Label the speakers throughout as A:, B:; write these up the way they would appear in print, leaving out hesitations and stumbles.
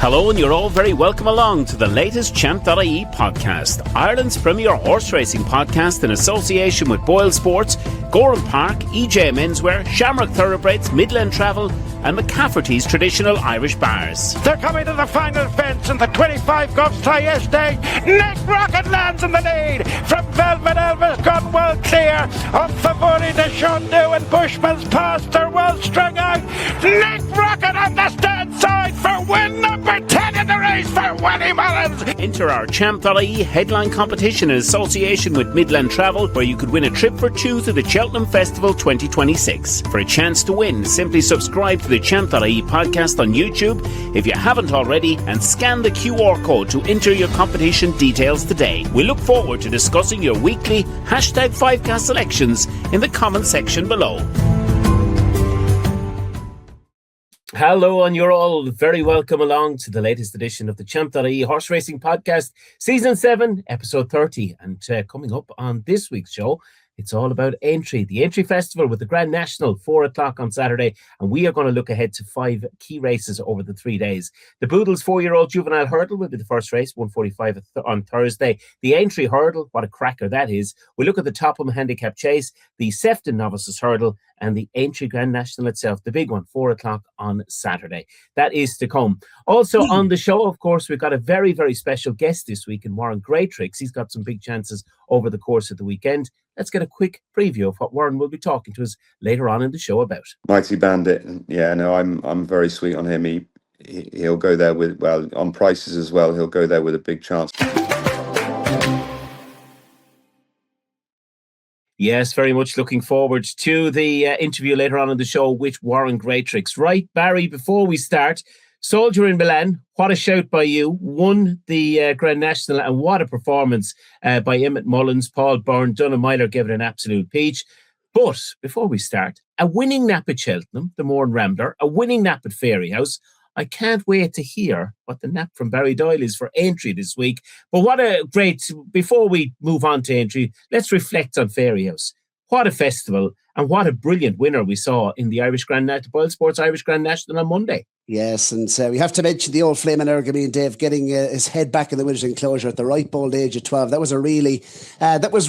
A: Hello, and you're all very welcome along to the latest Champ.ie podcast, Ireland's premier horse racing podcast in association with Boyle Sports, Gorham Park, EJ Menswear, Shamrock Thoroughbreds, Midland Travel and McCafferty's traditional Irish bars.
B: They're coming to the final fence in the 25 Govs tie yesterday. Nick Rocket lands in the lead from Velvet Elvis, gone well clear. Up Favori de Shundu and Bushman's Pass, they're well strung out. Nick Rocket on the stand side for win number 10 in the race for Willie Mullins.
A: Enter our Champ.ie headline competition in association with Midland Travel, where you could win a trip for two to the Cheltenham Festival 2026. For a chance to win, simply subscribe to the Champ.ie podcast on YouTube if you haven't already, and scan the QR code to enter your competition details today. We look forward to discussing your weekly #5cast selections in the comment section below. Hello, and you're all very welcome along to the latest edition of the Champ.ie Horse Racing Podcast, Season 7, Episode 30. And coming up on this week's show, it's all about Aintree, the Aintree Festival with the Grand National, 4 o'clock on Saturday. And we are going to look ahead to 5 key races over the 3 days. The Boodle's 4-year-old juvenile hurdle will be the first race, 1:45 on Thursday. The Aintree hurdle, what a cracker that is. We look at the Topham Handicap Chase, the Sefton Novices hurdle, and the Aintree Grand National itself, the big one, 4 o'clock on Saturday. That is to come. Also on the show, of course, we've got a very, very special guest this week in Warren Greatrex. He's got some big chances over the course of the weekend. Let's get a quick preview of what Warren will be talking to us later on in the show about.
C: MIGTHY BANDIT. Yeah, no, I'm very sweet on him. He'll go there with, well, on prices as well, he'll go there with a big chance.
A: Yes, very much looking forward to the interview later on in the show with Warren Greatrex. Right, Barry, before we start, Soldier in Milan, what a shout by you. Won the Grand National, and what a performance by Emmett Mullins. Paul Byrne, Donald Myler gave it an absolute peach. But before we start, a winning nap at Cheltenham, the Mourne Rambler, a winning nap at Fairyhouse. I can't wait to hear what the nap from Barry Doyle is for Aintree this week. But what a great, before we move on to Aintree, let's reflect on Fairyhouse. What a festival, and what a brilliant winner we saw in the Irish Grand National, Boyle Sports Irish Grand National on Monday.
D: Yes, and we have to mention the old Flaming Ergamine, Dave, getting his head back in the winner's enclosure at the ripe old age of 12. That was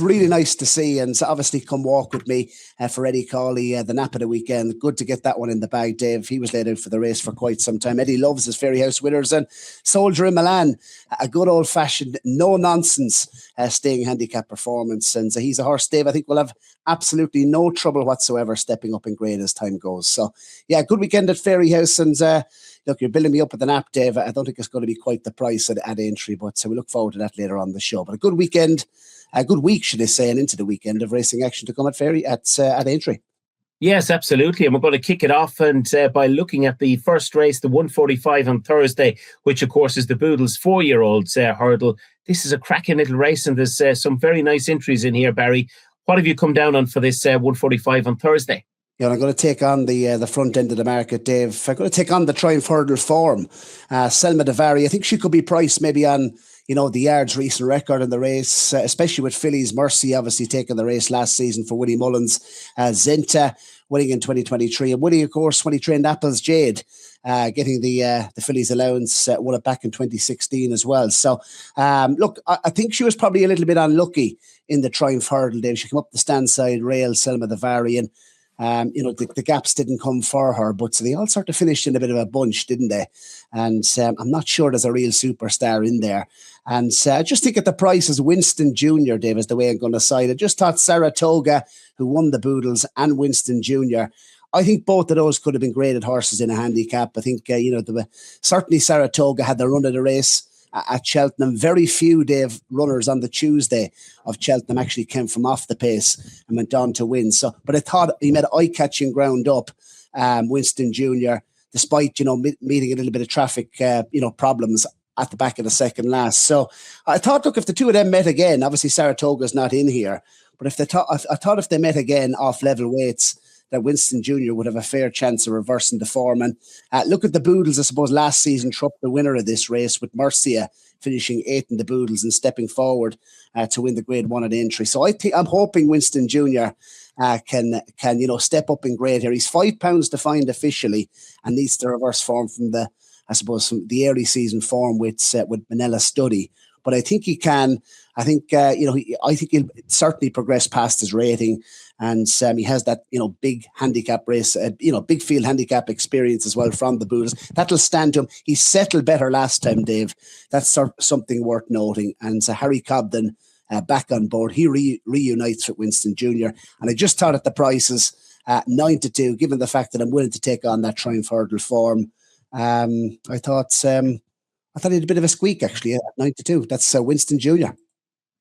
D: really nice to see, and obviously come walk with me for Eddie Cawley, the nap of the weekend. Good to get that one in the bag, Dave. He was laid out for the race for quite some time. Eddie loves his Fairyhouse winners, and Soldier in Milan, a good old-fashioned, no-nonsense staying handicap performance. And he's a horse, Dave, I think will have absolutely no trouble whatsoever stepping up in grade as time goes. So, yeah, good weekend at Fairyhouse, and look, you're building me up with an app, Dave. I don't think it's going to be quite the price at Aintree, but we look forward to that later on the show. But a good weekend, a good week, should I say, and into the weekend of racing action to come at Aintree.
A: Yes, absolutely. And we're going to kick it off and by looking at the first race, the 1:45 on Thursday, which, of course, is the Boodle's 4-year-old hurdle. This is a cracking little race, and there's some very nice entries in here, Barry. What have you come down on for this 1:45 on Thursday?
D: Yeah, I'm going to take on the front end of the market, Dave. I'm going to take on the Triumph Hurdle form. Selma Davari, I think she could be priced maybe on, the yard's recent record in the race, especially with fillies. Mercy obviously taking the race last season for Willie Mullins. Zenta winning in 2023. And Willie, of course, when he trained Apple's Jade, getting the fillies allowance, won it back in 2016 as well. So, look, I think she was probably a little bit unlucky in the Triumph Hurdle, Dave. She came up the stand side rail, Selma Davari, and the gaps didn't come for her, but they all sort of finished in a bit of a bunch, didn't they? And I'm not sure there's a real superstar in there. And I just think at the price as Winston Jr., Dave, is the way I'm going to side. I just thought Saratoga, who won the Boodles, and Winston Jr., I think both of those could have been graded horses in a handicap. I think, certainly Saratoga had the run of the race at Cheltenham. Very few, Dave, runners on the Tuesday of Cheltenham actually came from off the pace and went on to win. So, but I thought he made eye-catching ground up, Winston Jr., despite, meeting a little bit of traffic, problems at the back of the second last. So I thought, look, if the two of them met again, obviously Saratoga's not in here, but I thought if they met again off level weights, that Winston Jr. would have a fair chance of reversing the form. And look at the Boodles, I suppose, last season, trumped the winner of this race with Mercia finishing 8th in the Boodles and stepping forward to win the Grade 1 at Aintree. So I'm hoping Winston Jr. can step up in grade here. He's £5 to find officially and needs to reverse form from the I suppose, some the early season form with Manila Study. But I think he can. I think I think he'll certainly progress past his rating, and he has that big handicap race, big field handicap experience as well from the Buddhas. That'll stand to him. He settled better last time, Dave. That's something worth noting. And Harry Cobden back on board. He reunites with Winston Jr. And I just thought at the prices 9-2, given the fact that I'm willing to take on that Triumph Hurdle form. I thought he had a bit of a squeak actually at 9-2. That's Winston Jr.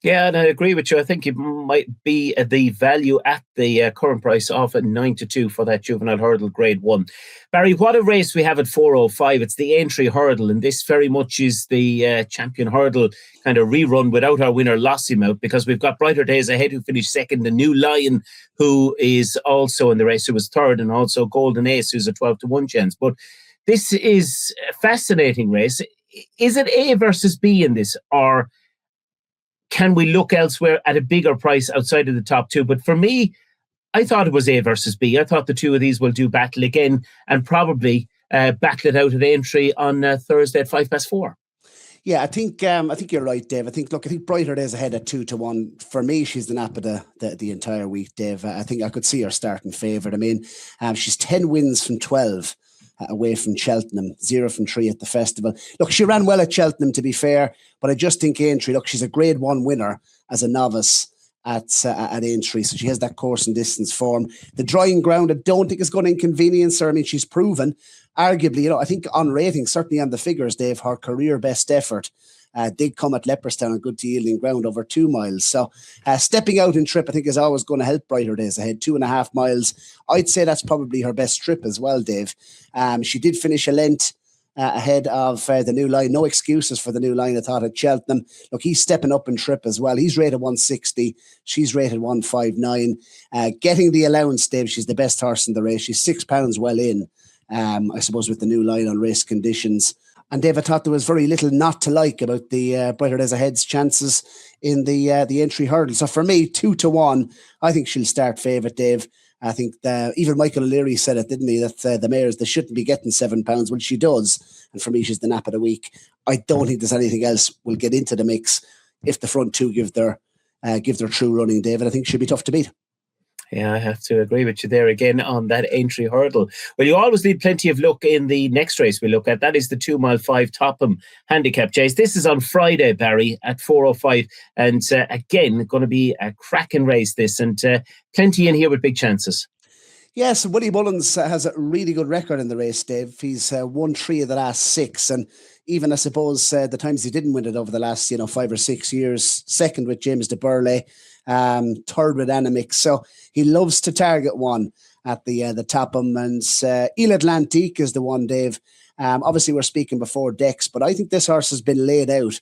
A: Yeah, and I agree with you. I think it might be the value at the current price off at 9-2 for that juvenile hurdle grade 1. Barry, what a race we have at 4:05. It's the Aintree hurdle, and this very much is the champion hurdle kind of rerun without our winner Lossiemouth, because we've got Brighter Days Ahead who finished second, the New Lion who is also in the race, who was third, and also Golden Ace who's a 12-1 chance. But this is a fascinating race. Is it A versus B in this, or can we look elsewhere at a bigger price outside of the top two? But for me, I thought it was A versus B. I thought the two of these will do battle again and probably battle it out at Aintree on Thursday at 4:05.
D: Yeah, I think you're right, Dave. I think Brighter Days Ahead at 2-1. For me, she's the nap of the entire week, Dave. I think I could see her starting favourite. I mean, she's 10 wins from 12. Away from Cheltenham, 0 from 3 at the festival. Look, she ran well at Cheltenham, to be fair, but I just think Aintree, look, she's a grade 1 winner as a novice at Aintree, so she has that course and distance form. The drying ground, I don't think is going to inconvenience her. I mean, she's proven, arguably, I think on rating, certainly on the figures, Dave, her career best effort did come at Leopardstown on good to yielding ground over 2 miles. So stepping out in trip, I think, is always going to help Brighter Days Ahead. 2.5 miles. I'd say that's probably her best trip as well, Dave. She did finish a length ahead of the New Line. No excuses for the New Line, I thought, at Cheltenham. Look, he's stepping up in trip as well. He's rated 160. She's rated 159. Getting the allowance, Dave, she's the best horse in the race. She's £6 well in, I suppose, with the New Line on race conditions. And Dave, I thought there was very little not to like about the Brighter Days Ahead's chances in the Aintree hurdle. So for me, 2-1, I think she'll start favourite, Dave. I think even Michael O'Leary said it, didn't he, that the mares, they shouldn't be getting £7. Well, she does. And for me, she's the nap of the week. I don't think there's anything else will get into the mix if the front two give their true running, David. I think she'll be tough to beat.
A: Yeah, I have to agree with you there again on that Aintree hurdle. Well, you always need plenty of luck in the next race we look at. That is the 2 mile 5 Topham handicap chase. This is on Friday, Barry, at 4:05. And again, going to be a cracking race, this, and plenty in here with big chances.
D: Yes, Willie Mullins has a really good record in the race, Dave. He's won 3 of the last 6. And even, I suppose, the times he didn't win it over the last 5 or 6 years, second with James de Burley, third with Animix. So he loves to target one at the Topham. And Il Atlantique is the one, Dave. Obviously, we're speaking before Dex, but I think this horse has been laid out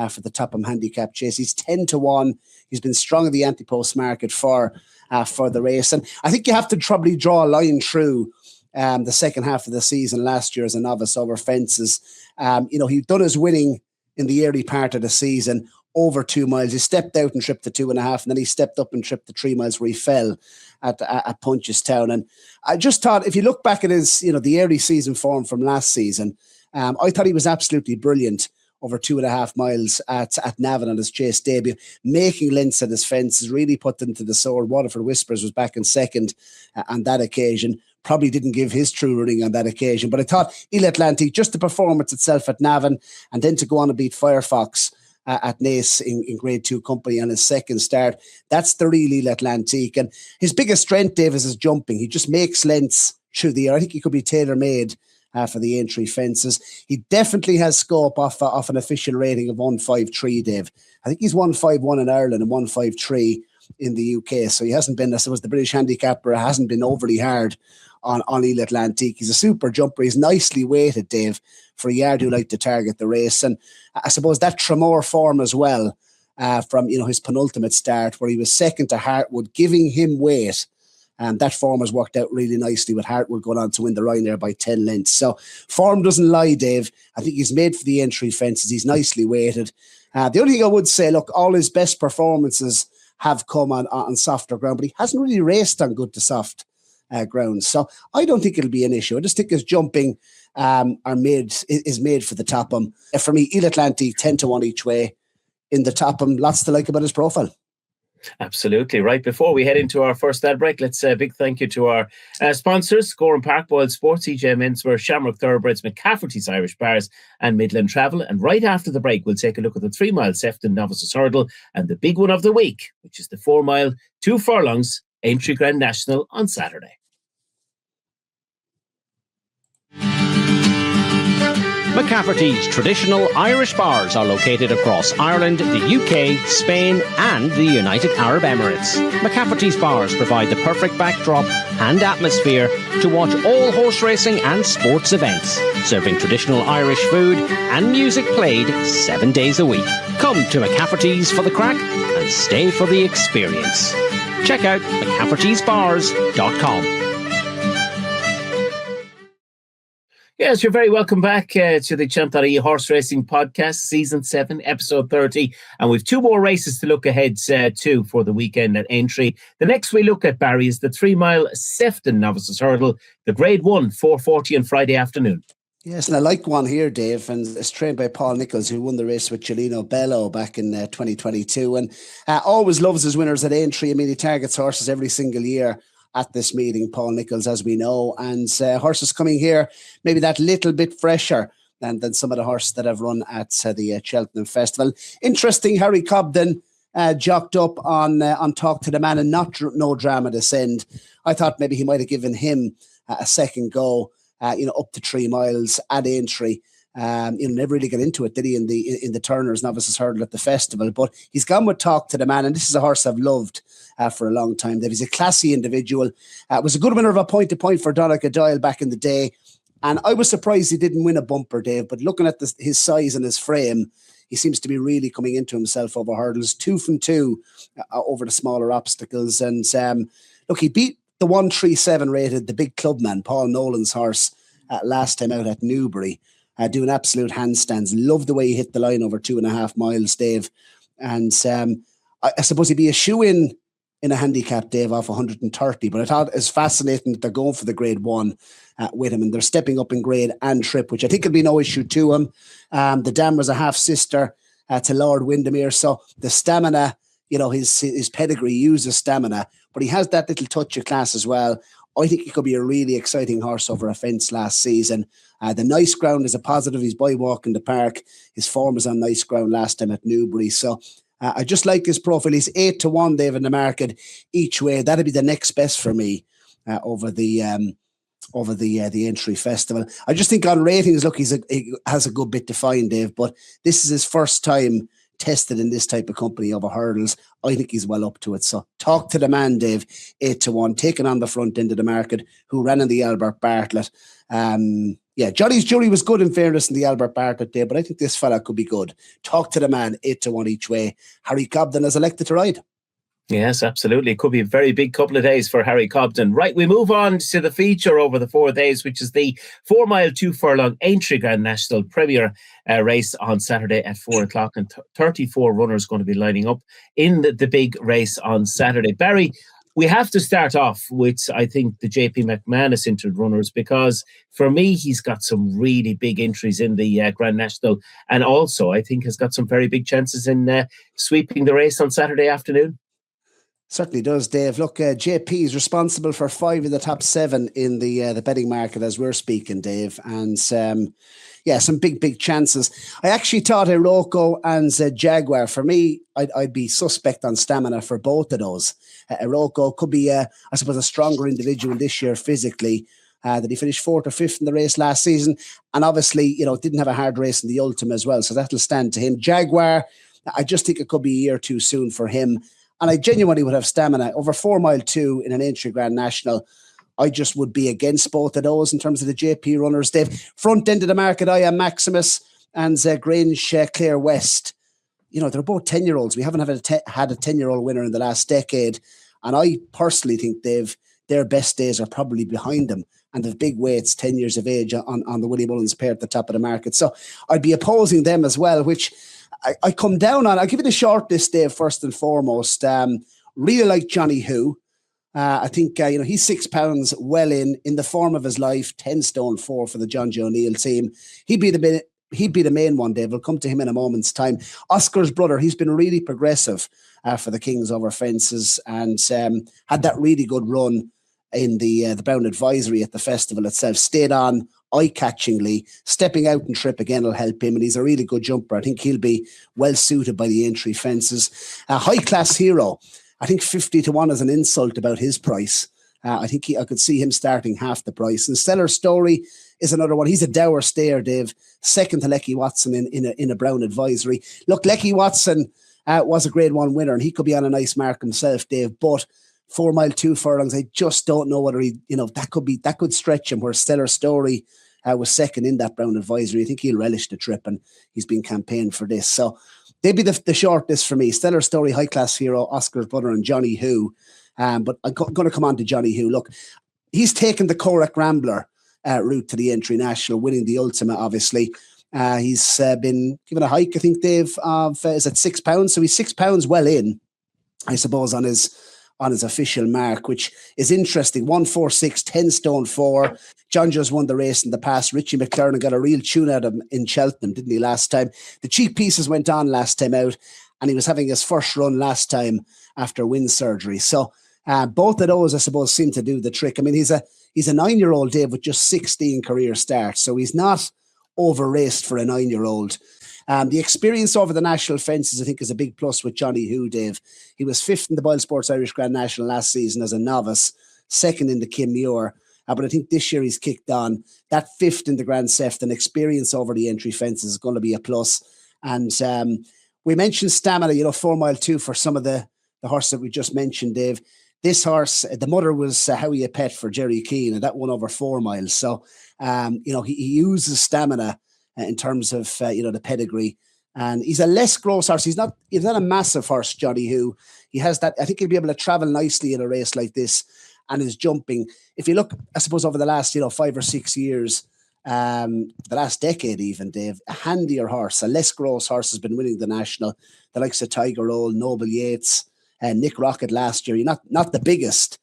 D: for the Topham handicap chase. He's 10-1. He's been strong in the AntePost market for the race. And I think you have to probably draw a line through the second half of the season last year as a novice over fences. He'd done his winning in the early part of the season over 2 miles. He stepped out and tripped the 2.5, and then he stepped up and tripped the 3 miles where he fell at Punchestown. And I just thought, if you look back at his, the early season form from last season, I thought he was absolutely brilliant over 2.5 miles at Navan on his chase debut, making lengths at his fences, really put into the sword. Waterford Whispers was back in second on that occasion. Probably didn't give his true running on that occasion. But I thought Il Atlantique, just the performance itself at Navan, and then to go on and beat Firefox at Naas in Grade 2 company on his second start, that's the real Il Atlantique. And his biggest strength, Dave, is his jumping. He just makes lengths through the air. I think he could be tailor-made for the Aintree fences. He definitely has scope off an official rating of 153, Dave. I think he's 151 in Ireland and 153 in the UK. So he hasn't been, I suppose, the British handicapper hasn't been overly hard on Il Atlantique. He's a super jumper. He's nicely weighted, Dave, for a yard who like to target the race. And I suppose that Tremor form as well, from his penultimate start where he was second to Hartwood, giving him weight. And that form has worked out really nicely with Hartwood going on to win the Ryanair by 10 lengths. So form doesn't lie, Dave. I think he's made for the Aintree fences. He's nicely weighted. The only thing I would say, look, all his best performances have come on softer ground, but he hasn't really raced on good to soft ground. So I don't think it'll be an issue. I just think his jumping is made for the Topham. For me, Il Atlantic 10-1 each way in the Topham. Lots to like about his profile.
A: Absolutely. Right before we head into our first ad break, let's say a big thank you to our sponsors, Score Park, Boyle Sports, EJ Menswear, Shamrock Thoroughbreds, McCafferty's Irish Bars and Midland Travel. And right after the break, we'll take a look at the 3 mile Sefton Novices Hurdle and the big one of the week, which is the 4 mile 2 furlongs Aintreee Grand National on Saturday.
E: McCafferty's traditional Irish bars are located across Ireland, the UK, Spain and the United Arab Emirates. McCafferty's bars provide the perfect backdrop and atmosphere to watch all horse racing and sports events, serving traditional Irish food and music played 7 days a week. Come to McCafferty's for the crack and stay for the experience. Check out McCafferty'sbars.com.
A: Yes, you're very welcome back to the Champ.ie Horse Racing Podcast, Season 7, Episode 30. And we've 2 more races to look ahead to for the weekend at Aintree. The next we look at, Barry, is the 3 mile Sefton Novices Hurdle, the Grade 1, 4:40 on Friday afternoon.
D: Yes, and I like one here, Dave, and it's trained by Paul Nichols, who won the race with Chelino Bello back in 2022. And always loves his winners at Aintree. I mean, he targets horses every single year at this meeting, Paul Nichols, as we know, and horses coming here maybe that little bit fresher than some of the horses that have run at the Cheltenham Festival. Interesting, Harry Cobden jocked up on Talk to the Man and No Drama this end. I thought maybe he might have given him a second go, up to 3 miles at Aintree. Never really got into it, did he, in the Turner's Novices Hurdle at the festival? But he's gone with Talk to the Man, and this is a horse I've loved for a long time. He's a classy individual. Was a good winner of a point-to-point for Doyle back in the day, and I was surprised he didn't win a bumper, Dave. But looking at his size and his frame, he seems to be really coming into himself over hurdles. 2 from 2 over the smaller obstacles, and look, he beat the 137 rated, the big clubman, Paul Nolan's horse, last time out at Newbury. Doing absolute handstands. Love the way he hit the line over 2.5 miles, Dave. And I suppose he'd be a shoe-in a handicap, Dave, off 130. But I thought it's fascinating that they're going for the Grade 1 with him. And they're stepping up in grade and trip, which I think will be no issue to him. The dam was a half-sister to Lord Windermere. So the stamina, his pedigree uses stamina. But he has that little touch of class as well. I think he could be a really exciting horse over a fence last season. The nice ground is a positive. He's by walking the park. His form was on nice ground last time at Newbury. So I just like his profile. He's 8-1, Dave, in the market each way. That'd be the next best for me over the Aintree Festival. I just think on ratings, look, he has a good bit to find, Dave. But this is his first time tested in this type of company over hurdles. I think he's well up to it. So Talk to the Man, Dave, 8-1, taking on the front end of the market, who ran in the Albert Bartlett. Johnny's Jury was good in fairness in the Albert Bartlett day, but I think this fella could be good. Talk to the Man, 8-1 each way. Harry Cobden has elected to ride.
A: Yes, absolutely. It could be a very big couple of days for Harry Cobden. Right, we move on to the feature over the 4 days, which is the 4 mile 2 furlong Aintreee Grand National Premier race on Saturday at 4 o'clock. And 34 runners going to be lining up in the big race on Saturday. Barry, we have to start off with, I think, the JP McManus entered runners, because for me, he's got some really big entries in the Grand National, and also I think has got some very big chances in sweeping the race on Saturday afternoon.
D: Certainly does, Dave. Look, JP is responsible for 5 of the top 7 in the betting market as we're speaking, Dave. And some big chances. I actually thought Iroko and Jaguar, for me, I'd be suspect on stamina for both of those. Iroko could be, I suppose, a stronger individual this year physically. That he finished 4th or 5th in the race last season. And obviously, didn't have a hard race in the Ultima as well. So that'll stand to him. Jaguar, I just think it could be a year too soon for him. And I genuinely would have stamina over 4 mile 2 in an Aintreee Grand National. I just would be against both of those in terms of the JP runners, Dave. Front end of the market, I am Maximus and Grange Clare West. They're both 10-year-olds. We haven't had a 10-year-old winner in the last decade. And I personally think their best days are probably behind them. And the big weights, 10 years of age on the Willie Mullins pair at the top of the market. So I'd be opposing them as well, which I come down on. I'll give you the short list, Dave, first and foremost. Really like Johnny Who. I think, he's £6 well in the form of his life, 10 stone 4 for the John Joe O'Neill team. He'd be the main one, Dave. We'll come to him in a moment's time. Oscar's brother, he's been really progressive for the Kings over fences and had that really good run in the Brown Advisory at the festival itself. Stayed on eye-catchingly. Stepping out and trip again will help him, and he's a really good jumper. I think he'll be well suited by the Aintree fences. High-class hero. I think 50 to 1 is an insult about his price. I think I could see him starting half the price. And Stellar Story is another one. He's a dour stayer, Dave. Second to Lecky Watson in a Brown Advisory. Look, Lecky Watson was a Grade 1 winner, and he could be on a nice mark himself, Dave. But 4 mile 2 furlongs, I just don't know whether that could stretch him. Where Stellar Story was second in that Brown Advisory. I think he'll relish the trip, and he's been campaigned for this. So they'd be the short list for me. Stellar Story, High Class Hero, Oscar's brother, and Johnny Who. But I'm going to come on to Johnny Who. Look, he's taken the Korak Rambler route to the Aintreee National, winning the Ultima, obviously. He's been given a hike, I think, Dave, of, is it £6? So he's £6 well in, I suppose, on his official mark, which is interesting. 146, 10 stone 4. John just won the race in the past. Richie McLaren got a real tune out of him in Cheltenham, didn't he, last time? The cheek pieces went on last time out, and he was having his first run last time after wind surgery. So both of those, I suppose, seem to do the trick. I mean, he's a 9-year-old, Dave, with just 16 career starts, so he's not over-raced for a 9-year-old. The experience over the national fences, I think, is a big plus with Johnny Who, Dave. He was 5th in the Boyle Sports Irish Grand National last season as a novice, 2nd in the Kim Muir. But I think this year he's kicked on. That 5th in the Grand Seft and experience over the Aintree fences is going to be a plus. And we mentioned stamina, 4 mile 2 for some of the horse that we just mentioned, Dave. This horse, the mother was Howie a Pet for Jerry Keane, and that won over 4 miles. So, he uses stamina in terms of, the pedigree. And he's a less gross horse. He's not a massive horse, Johnny Who. He has that. I think he'll be able to travel nicely in a race like this, and is jumping. If you look, I suppose, over the last, 5 or 6 years, the last decade even, Dave, a handier horse, a less gross horse has been winning the national. The likes of Tiger Roll, Noble Yates, and Nick Rocket last year. You're not the biggest,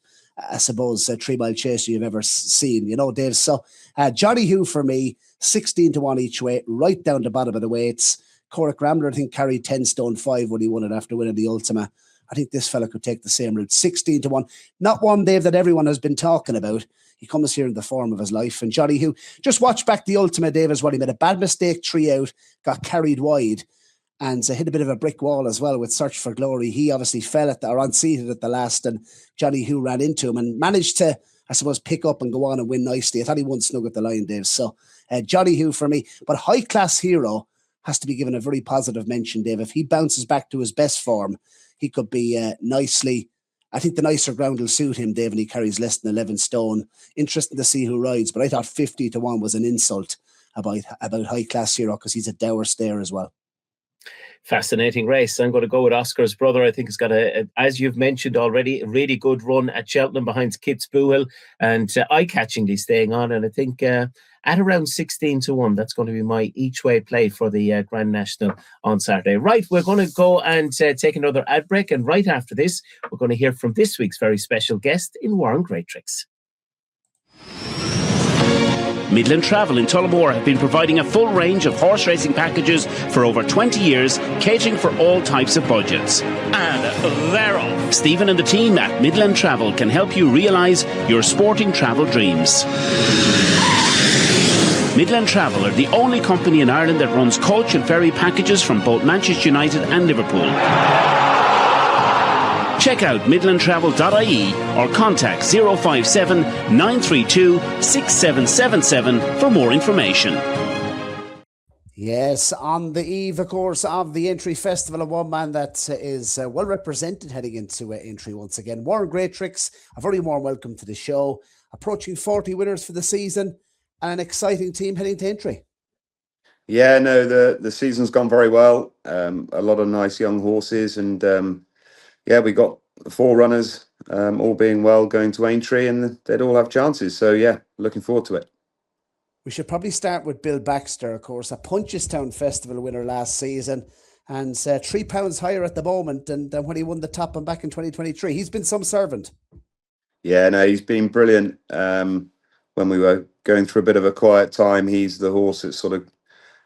D: I suppose, 3 mile chaser you've ever seen, Dave. So Johnny Who for me, 16 to 1 each way, right down the bottom of the weights. Korak Rambler, I think, carried 10 stone 5 when he won it after winning the Ultima. I think this fella could take the same route. 16 to 1. Not one, Dave, that everyone has been talking about. He comes here in the form of his life. And Johnny Who, just watch back the Ultima, Dave, as well. He made a bad mistake, 3 out, got carried wide, and hit a bit of a brick wall as well with Search for Glory. He obviously fell unseated at the last, and Johnny Who ran into him and managed to, I suppose, pick up and go on and win nicely. I thought he won snug at the line, Dave. So Johnny Who for me. But High Class Hero has to be given a very positive mention, Dave. If he bounces back to his best form, he could be nicely. I think the nicer ground will suit him, Dave, and he carries less than 11 stone. Interesting to see who rides, but I thought 50 to 1 was an insult about High Class Hero because he's a dour stayer as well.
A: Fascinating race. I'm going to go with Oscar's brother. I think he's got as you've mentioned already, a really good run at Cheltenham behind Kit's Boohill, and eye-catchingly staying on. And I think at around 16 to 1, that's going to be my each way play for the Grand National on Saturday. Right, we're going to go and take another ad break, and right after this, we're going to hear from this week's very special guest in Warren Greatrex.
F: Midland Travel in Tullamore have been providing a full range of horse racing packages for over 20 years, catering for all types of budgets. And they're off. Stephen and the team at Midland Travel can help you realise your sporting travel dreams. Midland Travel are the only company in Ireland that runs coach and ferry packages from both Manchester United and Liverpool. Check out midlandtravel.ie or contact 057 932 6777 for more information.
D: Yes, on the eve, of course, of the Aintree Festival, and one man that is well represented heading into Aintree once again. Warren Greatrex, a very warm welcome to the show. Approaching 40 winners for the season and an exciting team heading to Aintree.
C: Yeah, no, the season's gone very well. A lot of nice young horses, and we got 4 runners, all being well, going to Aintree, and they'd all have chances. So, looking forward to it.
D: We should probably start with Bill Baxter, of course, a Punchestown Festival winner last season, and £3 higher at the moment than when he won the top and back in 2023. He's been some servant.
C: Yeah, no, he's been brilliant. When we were going through a bit of a quiet time, he's the horse that sort of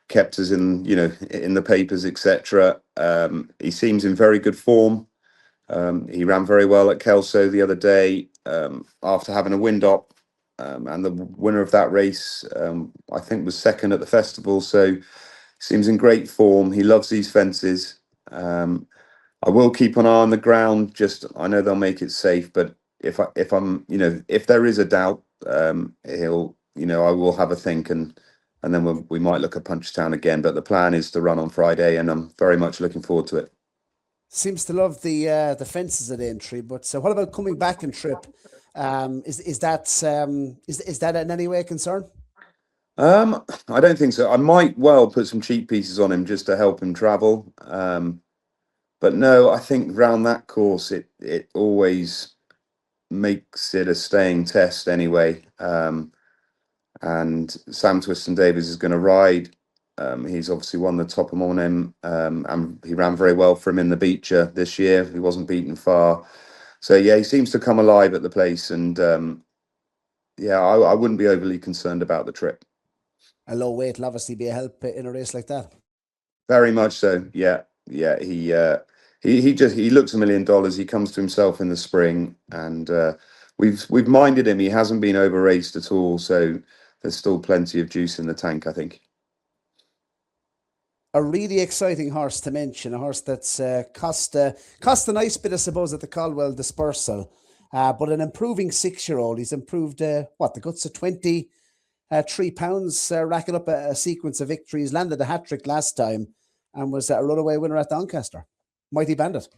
C: kept us in, in the papers, etc. He seems in very good form. He ran very well at Kelso the other day after having a wind up, and the winner of that race, I think, was second at the festival. So seems in great form. He loves these fences. I will keep an eye on the ground. Just I know they'll make it safe, but if there is a doubt, he'll, I will have a think, and then we might look at Punchestown again. But the plan is to run on Friday, and I'm very much looking forward to it.
D: Seems to love the fences at Aintree, but so what about coming back and trip? Is that in any way a concern?
C: I don't think so. I might well put some cheap pieces on him just to help him travel. But no, I think round that course, it always makes it a staying test anyway. And Sam Twiston-Davies is going to ride. He's obviously won the Topham on him, and he ran very well for him in the Beecher this year. He wasn't beaten far. So yeah, he seems to come alive at the place, and yeah, I wouldn't be overly concerned about the trip.
D: A low weight will obviously be a help in a race like that.
C: Very much so. Yeah. He looks $1 million. He comes to himself in the spring, and we've minded him. He hasn't been over raced at all, so there's still plenty of juice in the tank, I think.
D: A really exciting horse to mention, a horse that's cost a nice bit, I suppose, at the Caldwell Dispersal, but an improving 6-year-old. He's improved the guts of 23 pounds, racking up a sequence of victories. Landed a hat-trick last time and was a runaway winner at Doncaster. MIGTHY BANDIT.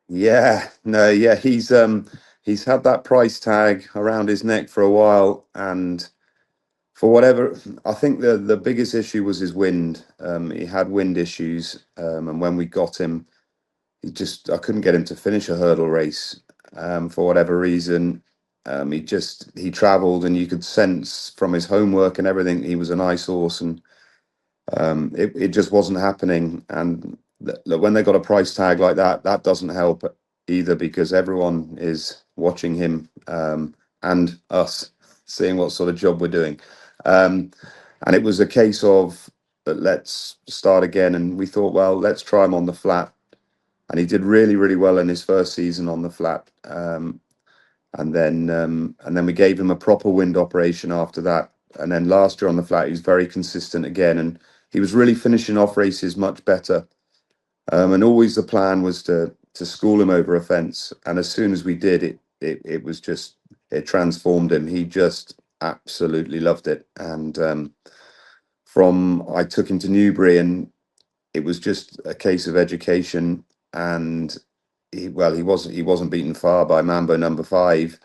C: Yeah, no, yeah, he's had that price tag around his neck for a while, and for whatever, I think the biggest issue was his wind. He had wind issues, and when we got him, I couldn't get him to finish a hurdle race for whatever reason. He travelled, and you could sense from his homework and everything he was a nice horse, and it just wasn't happening. And when they got a price tag like that, that doesn't help either, because everyone is watching him and us, seeing what sort of job we're doing. And it was a case of, let's start again. And we thought, well, let's try him on the flat. And he did really, really well in his first season on the flat. And then we gave him a proper wind operation after that. And then last year on the flat, he was very consistent again. And he was really finishing off races much better. And always the plan was to school him over a fence. And as soon as we did, it transformed him. He just absolutely loved it. And I took him to Newbury, and it was just a case of education. And he wasn't beaten far by Mambo number 5.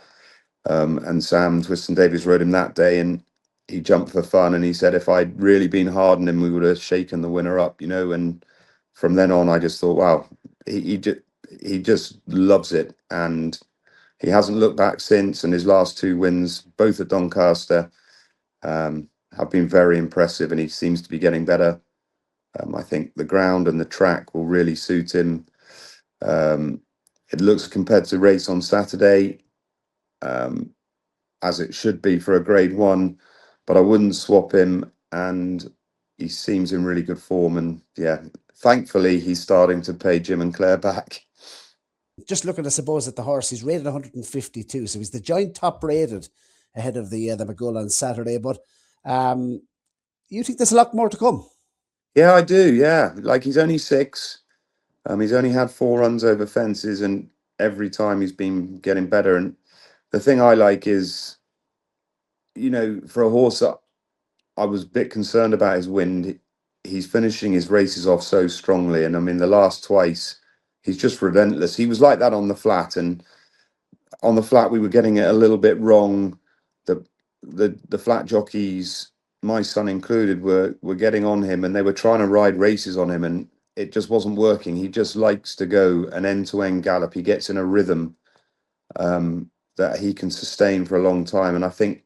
C: And Sam Twiston-Davies rode him that day, and he jumped for fun. And he said, if I'd really been hard on him, we would have shaken the winner up, And from then on, I just thought, wow, he just loves it. And he hasn't looked back since. And his last 2 wins, both at Doncaster, have been very impressive. And he seems to be getting better. I think the ground and the track will really suit him. It looks a competitive race on Saturday, as it should be for a Grade 1, but I wouldn't swap him, and he seems in really good form. And yeah, thankfully he's starting to pay Jim and Claire back.
D: Just looking, I suppose, at the horse, he's rated 152, so he's the joint top rated ahead of the Maghull on Saturday. But you think there's a lot more to come?
C: Yeah, I do. Yeah, like, he's only 6. He's only had 4 runs over fences, and every time he's been getting better. And the thing I like is, for a horse, I was a bit concerned about his wind. He's finishing his races off so strongly. And I mean, the last twice, he's just relentless. He was like that on the flat. And on the flat, we were getting it a little bit wrong. The flat jockeys, my son included, were getting on him, and they were trying to ride races on him, and it just wasn't working. He just likes to go an end-to-end gallop. He gets in a rhythm that he can sustain for a long time. And I think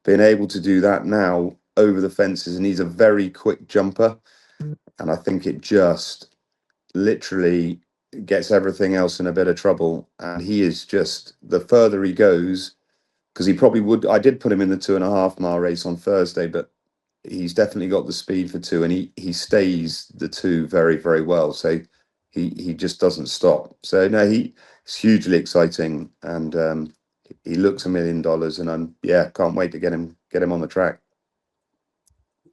C: being able to do that now over the fences, and he's a very quick jumper, and I think it just literally gets everything else in a bit of trouble. And he is just, the further he goes, because he probably would. I did put him in the 2.5 mile race on Thursday, but he's definitely got the speed for 2, and he stays the 2 very, very well. So he just doesn't stop. So no, it's hugely exciting, and he looks $1 million, and can't wait to get him on the track.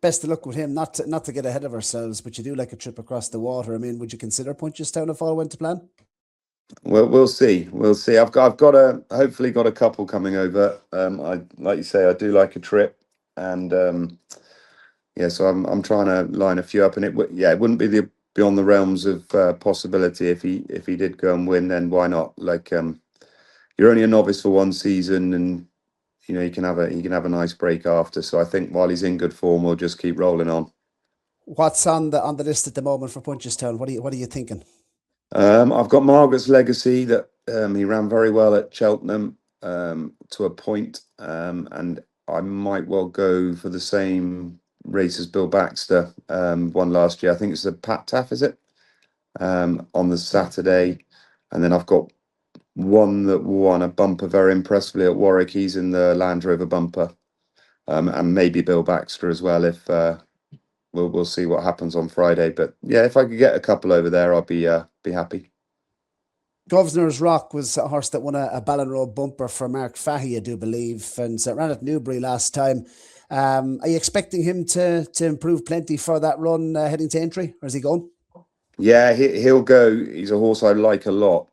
D: Best of luck with him. Not to get ahead of ourselves, but you do like a trip across the water. I mean, would you consider Punchestown if all went to plan?
C: Well, we'll see. We'll see. I've hopefully got a couple coming over. I like you say, I do like a trip, and so I'm trying to line a few up, and it wouldn't be beyond the realms of possibility if he did go and win. Then why not? Like, you're only a novice for one season, and you can have a nice break after. So I think while he's in good form, we'll just keep rolling on.
D: What's on the list at the moment for Punchestown? What are you thinking?
C: I've got Margaret's Legacy that he ran very well at Cheltenham to a point, and I might well go for the same race as Bill Baxter won last year. I think it's the Pat Taff, is it? On the Saturday, and then I've got one that won a bumper very impressively at Warwick. He's in the Land Rover bumper, and maybe Bill Baxter as well. If we'll see what happens on Friday, but yeah, if I could get a couple over there, I'll be happy.
D: Governor's Rock was a horse that won a Ballon Road bumper for Mark Fahey, I do believe, and ran at Newbury last time. Are you expecting him to improve plenty for that run heading to Aintree, or is he going?
C: Yeah, he'll go. He's a horse I like a lot.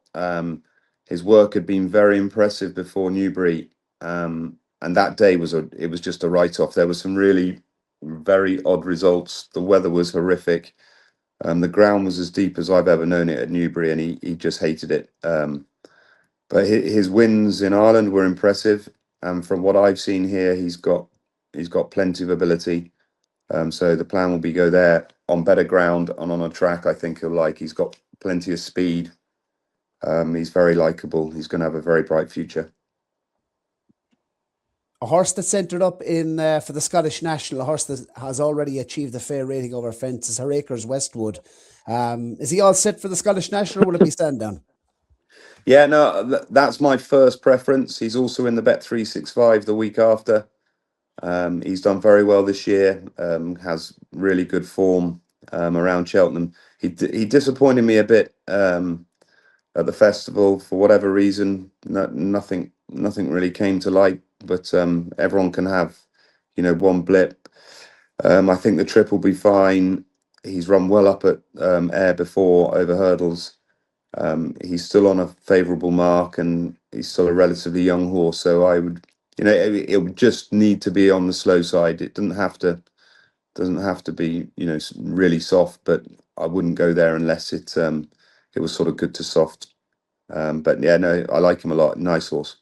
C: His work had been very impressive before Newbury, and that day was just a write-off. There were some really very odd results. The weather was horrific. The ground was as deep as I've ever known it at Newbury, and he just hated it. But his wins in Ireland were impressive, and from what I've seen here, he's got plenty of ability. So the plan will be go there on better ground and on a track I think he'll like. He's got plenty of speed. He's very likable. He's going to have a very bright future.
D: A horse that's centred up in for the Scottish National, a horse that has already achieved a fair rating over fences, Her Acres Westwood. Is he all set for the Scottish National, or will it be stand down?
C: Yeah, no, that's my first preference. He's also in the Bet365 the week after. He's done very well this year, has really good form around Cheltenham. He disappointed me a bit at the festival for whatever reason. Nothing really came to light, but everyone can have, one blip. I think the trip will be fine. He's run well up at Ayr before over hurdles. He's still on a favourable mark, and he's still a relatively young horse. So I would, it would just need to be on the slow side. It doesn't have to be, really soft. But I wouldn't go there unless it was sort of good to soft. But yeah, no, I like him a lot. Nice horse.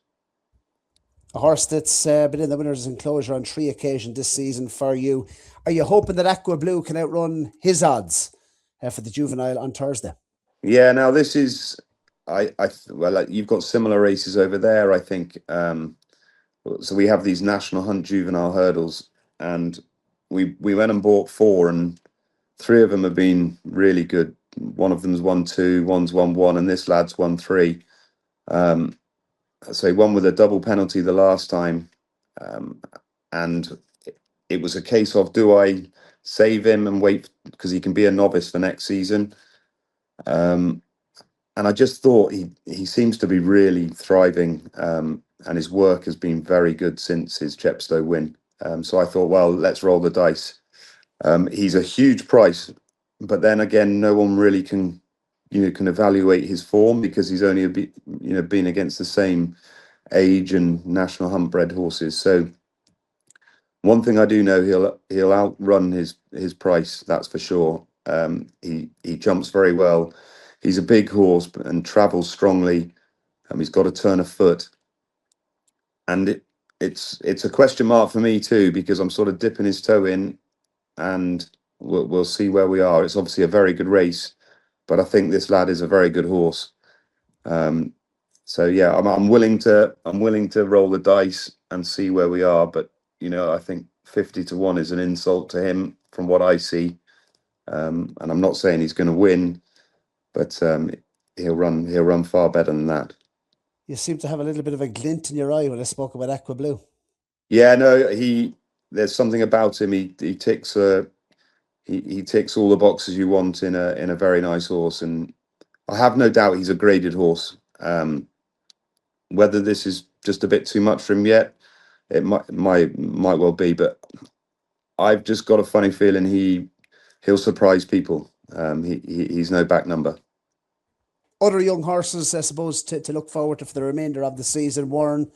D: A horse that's been in the winner's enclosure on 3 occasions this season for you. Are you hoping that Aqua Blue can outrun his odds for the juvenile on Thursday?
C: Yeah, now this is, you've got similar races over there, I think. So we have these National Hunt juvenile hurdles, and we went and bought 4, and 3 of them have been really good. One of them's won 2, one's won 1, and this lad's won 3. So he won with a double penalty the last time, and it was a case of, do I save him and wait because he can be a novice for next season? And I just thought he seems to be really thriving, and his work has been very good since his Chepstow win. So I thought, well, let's roll the dice. He's a huge price, but then again, no one really can evaluate his form because he's only been against the same age and National Hunt bred horses. So one thing I do know, he'll outrun his price. That's for sure. He jumps very well. He's a big horse and travels strongly. He's got a turn of foot, and it's a question mark for me too, because I'm sort of dipping his toe in, and we'll see where we are. It's obviously a very good race, but I think this lad is a very good horse. So yeah, I'm willing to roll the dice and see where we are. But I think 50-1 is an insult to him from what I see. And I'm not saying he's going to win, but he'll run far better than that.
D: You seem to have a little bit of a glint in your eye when I spoke about Aqua Blue.
C: Yeah, no, there's something about him. He ticks he ticks all the boxes you want in a very nice horse, and I have no doubt he's a graded horse. Whether this is just a bit too much for him yet, it might well be, but I've just got a funny feeling he'll surprise people. He's no back number.
D: Other young horses, I suppose, to look forward to for the remainder of the season, Warren.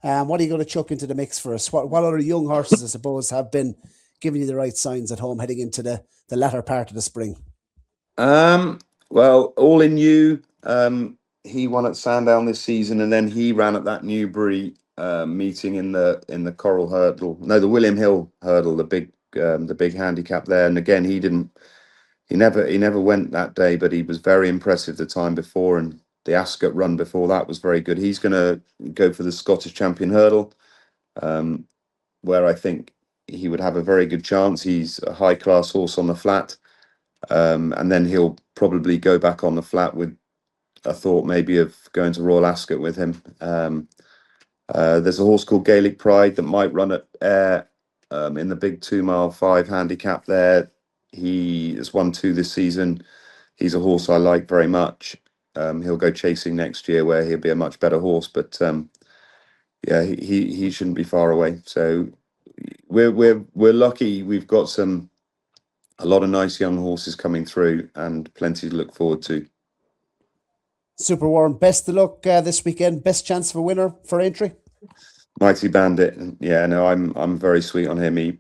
D: What are you going to chuck into the mix for us? What other young horses, I suppose, have been giving you the right signs at home heading into the latter part of the spring?
C: Well, All In You, he won at Sandown this season, and then he ran at that Newbury meeting in the Coral Hurdle, no, the William Hill Hurdle, the big handicap there. And again, he never went that day, but he was very impressive the time before, and the Ascot run before that was very good. He's going to go for the Scottish Champion Hurdle, where I think he would have a very good chance. He's a high-class horse on the flat, and then he'll probably go back on the flat with a thought maybe of going to Royal Ascot with him. There's a horse called Gaelic Pride that might run at Ayr in the big 2 mile 5 handicap there. He has won 2 this season. He's a horse I like very much. He'll go chasing next year where he'll be a much better horse, but yeah, he shouldn't be far away. So we're lucky. We've got a lot of nice young horses coming through and plenty to look forward to.
D: Super, Warren. Best of luck this weekend. Best chance for winner for Aintree?
C: MIGTHY BANDIT. Yeah, no, I'm very sweet on him.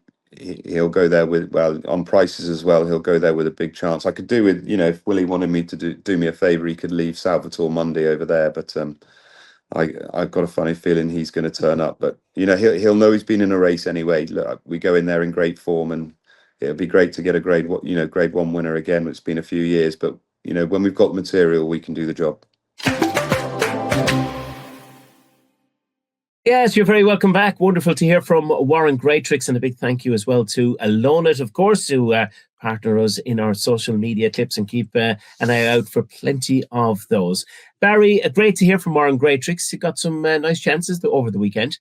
C: He'll go there with, well, on prices as well, he'll go there with a big chance. I could do with, if Willie wanted me to do me a favour, he could leave Salvatore Monday over there, but I've got a funny feeling he's going to turn up. But he'll know he's been in a race anyway. Look, we go in there in great form, and it'll be great to get a grade 1 winner again. It's been a few years, but when we've got the material, we can do the job.
A: Yes, you're very welcome back. Wonderful to hear from Warren Greatrex, and a big thank you as well to Alonit, of course, who partner us in our social media clips and keep an eye out for plenty of those. Barry, great to hear from Warren Greatrex. You got some nice chances over the weekend.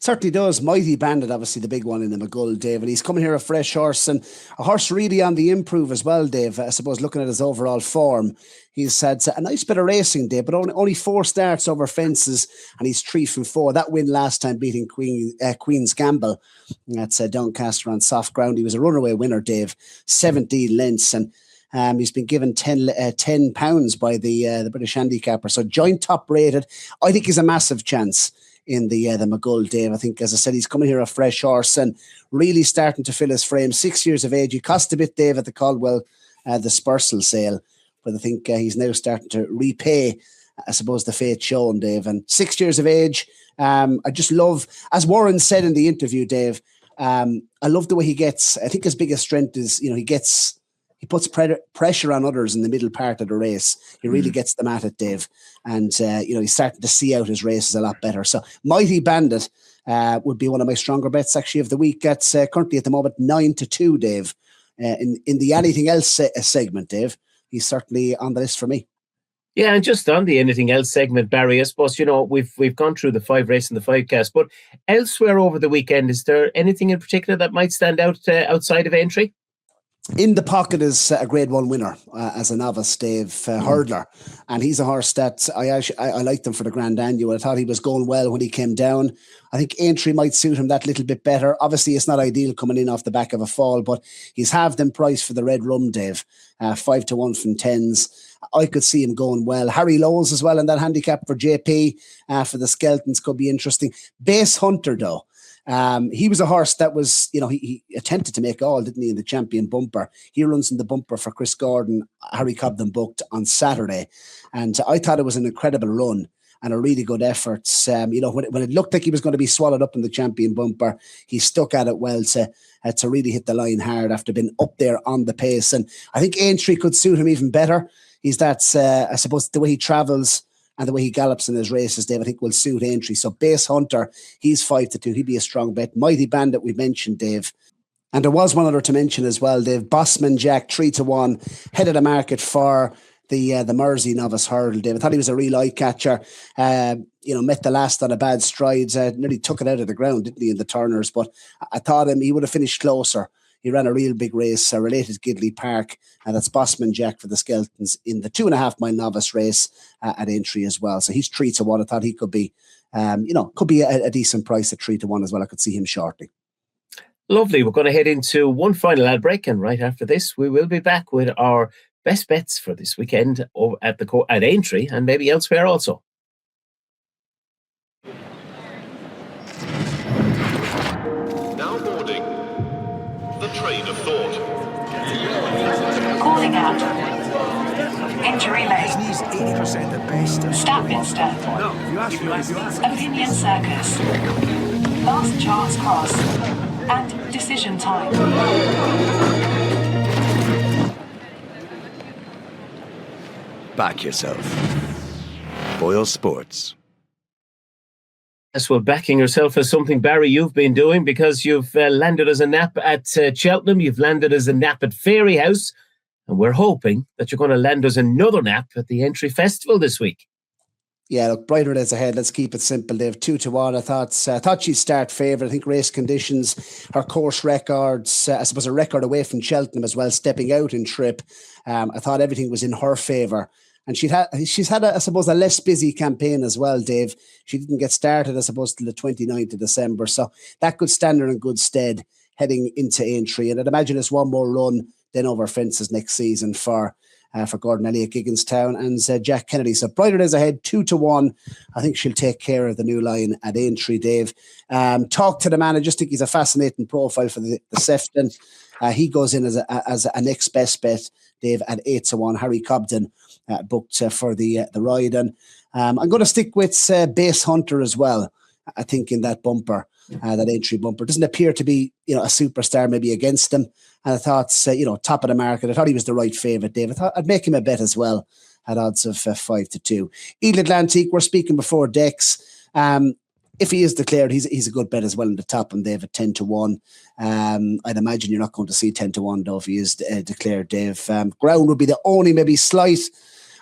D: Certainly does. MIGTHY BANDIT, obviously the big one in the Maghull, Dave, and he's coming here a fresh horse, and a horse really on the improve as well, Dave. I suppose looking at his overall form, he's had a nice bit of racing, Dave, but only 4 starts over fences, and he's 3 from 4. That win last time beating Queen's Gamble. That's Doncaster on soft ground. He was a runaway winner, Dave, 17 lengths, and he's been given £10 by the British handicapper. So joint top rated. I think he's a massive chance in the Maghull, Dave. I think, as I said, he's coming here a fresh horse and really starting to fill his frame. 6 years of age. He cost a bit, Dave, at the Caldwell, the Spursel sale, but I think he's now starting to repay, I suppose, the faith shown, Dave. And 6 years of age. I just love, as Warren said in the interview, Dave, I love the way he gets. I think his biggest strength is, he puts pressure on others in the middle part of the race. He really gets them at it, Dave. And, he's starting to see out his races a lot better. So MIGTHY BANDIT would be one of my stronger bets, actually, of the week. That's currently at the moment 9-2, Dave. In the anything else segment, Dave, he's certainly on the list for me.
A: Yeah, and just on the anything else segment, Barry, I suppose, we've gone through the 5 race and the 5 cast, but elsewhere over the weekend, is there anything in particular that might stand out outside of Aintree?
D: In the pocket is a Grade 1 winner as a novice, Dave, hurdler. And he's a horse that I liked him for the Grand Annual. I thought he was going well when he came down. I think Aintree might suit him that little bit better. Obviously, it's not ideal coming in off the back of a fall, but he's halved in price for the Red Rum, Dave. 5-1 from 10s. I could see him going well. Harry Lowes as well in that handicap for JP. For the Skeletons could be interesting. Base Hunter, though. He was a horse that was, he attempted to make all, didn't he, in the Champion Bumper. He runs in the bumper for Chris Gordon, Harry Cobden booked on Saturday. And I thought it was an incredible run and a really good effort. When it looked like he was going to be swallowed up in the Champion Bumper, he stuck at it well to really hit the line hard after being up there on the pace. And I think Aintree could suit him even better. He's I suppose, the way he travels and the way he gallops in his races, Dave, I think will suit Aintree. So Base Hunter, he's 5-2. He'd be a strong bet. MIGTHY BANDIT, we mentioned, Dave. And there was one other to mention as well, Dave. Bossman Jack, 3-1, head of the market for the Mersey Novice Hurdle, Dave. I thought he was a real eye catcher. met the last on a bad stride. Nearly took it out of the ground, didn't he, in the turners? But I thought he would have finished closer. He ran a real big race related to Gidley Park, and that's Bossman Jack for the Skeltons in the 2.5 mile novice race at Aintree as well. So he's 3-1. I thought he could be, could be a decent price at 3-1 as well. I could see him shortly.
A: Lovely. We're going to head into one final ad break, and right after this, we will be back with our best bets for this weekend at Aintree and maybe elsewhere also.
G: Now boarding the train of thought.
H: Calling out. Injury Lane.
I: He's 80% the best.
H: Statminster. Opinion Circus. Last Chance Cross. And Decision Time.
I: Back yourself. Boyle Sports.
A: Yes, well, backing yourself is something, Barry, you've been doing, because you've landed as a nap at Cheltenham, you've landed as a nap at Fairyhouse, and we're hoping that you're going to land us another nap at the Aintree Festival this week.
D: Yeah, look, brighter days ahead. Let's keep it simple, Dave. 2-1. I thought she'd start favourite. I think race conditions, her course records, I suppose a record away from Cheltenham as well, stepping out in trip. I thought everything was in her favour. And she's had, I suppose, a less busy campaign as well, Dave. She didn't get started, I suppose, till the 29th of December. So that could stand her in good stead heading into Aintree. And I'd imagine it's one more run then over fences next season for Gordon Elliott, Gigginstown and Jack Kennedy. So brighter days ahead, 2-1. I think she'll take care of the new line at Aintree, Dave. Talk to the man. I just think he's a fascinating profile for the Sefton. He goes in as a next best bet, Dave, at 8-1. Harry Cobden booked for the ride. And I'm going to stick with Base Hunter as well, I think, in that bumper. That Aintree bumper doesn't appear to be, a superstar maybe against him. And I thought, top of the market. I thought he was the right favourite, Dave. I thought I'd make him a bet as well at odds of 5-2. Eel Atlantique, we're speaking before Dex. If he is declared, he's a good bet as well in the top, and Dave at 10-1. I'd imagine you're not going to see 10-1 though if he is declared, Dave. Ground would be the only maybe slight.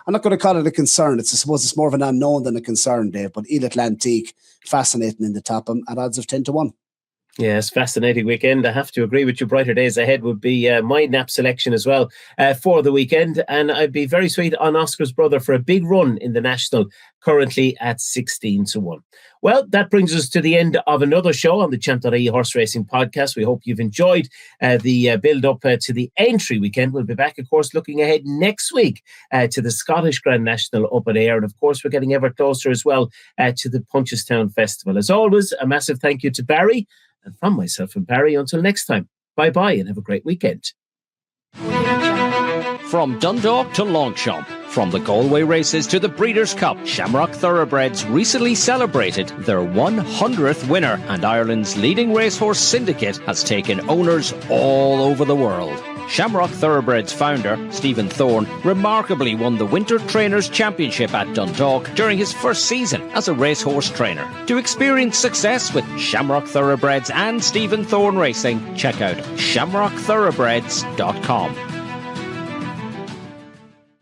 D: I'm not going to call it a concern. I suppose it's more of an unknown than a concern, Dave. But Eel Atlantique, fascinating in the top at odds of 10-1.
A: Yes, fascinating weekend. I have to agree with you. Brighter days ahead would be my nap selection as well for the weekend. And I'd be very sweet on Oscar's brother for a big run in the National, currently at 16-1. Well, that brings us to the end of another show on the Champ.ie Horse Racing Podcast. We hope you've enjoyed the build-up to the Aintree weekend. We'll be back, of course, looking ahead next week to the Scottish Grand National up in Ayr. And, of course, we're getting ever closer as well to the Punchestown Festival. As always, a massive thank you to Barry. And from myself and Barry, until next time, bye-bye and have a great weekend.
E: From Dundalk to Longchamp, from the Galway races to the Breeders' Cup, Shamrock Thoroughbreds recently celebrated their 100th winner, and Ireland's leading racehorse syndicate has taken owners all over the world. Shamrock Thoroughbreds founder, Stephen Thorne, remarkably won the Winter Trainers' Championship at Dundalk during his first season as a racehorse trainer. To experience success with Shamrock Thoroughbreds and Stephen Thorne Racing, check out shamrockthoroughbreds.com.